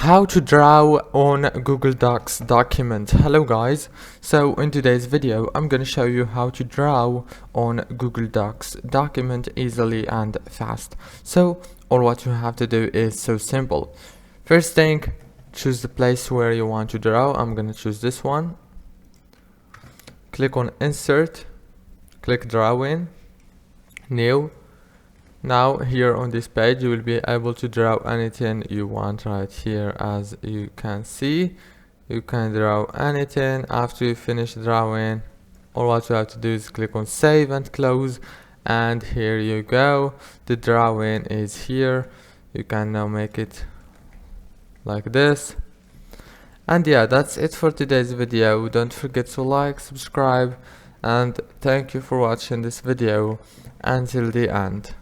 How to draw on Google Docs document. Hello guys, so in today's video I'm gonna show you how to draw on Google Docs document easily and fast. So all what you have to do is so simple. First thing, choose the place where you want to draw. I'm gonna choose this one. Click on insert, click drawing, new. Now here on this page you will be able to draw anything you want right here. As you can see, you can draw anything. After you finish drawing, all what you have to do is click on save and close, and here you go, the drawing is here. You can now make it like this. And yeah, that's it for today's video. Don't forget to like, subscribe, and thank you for watching this video until the end.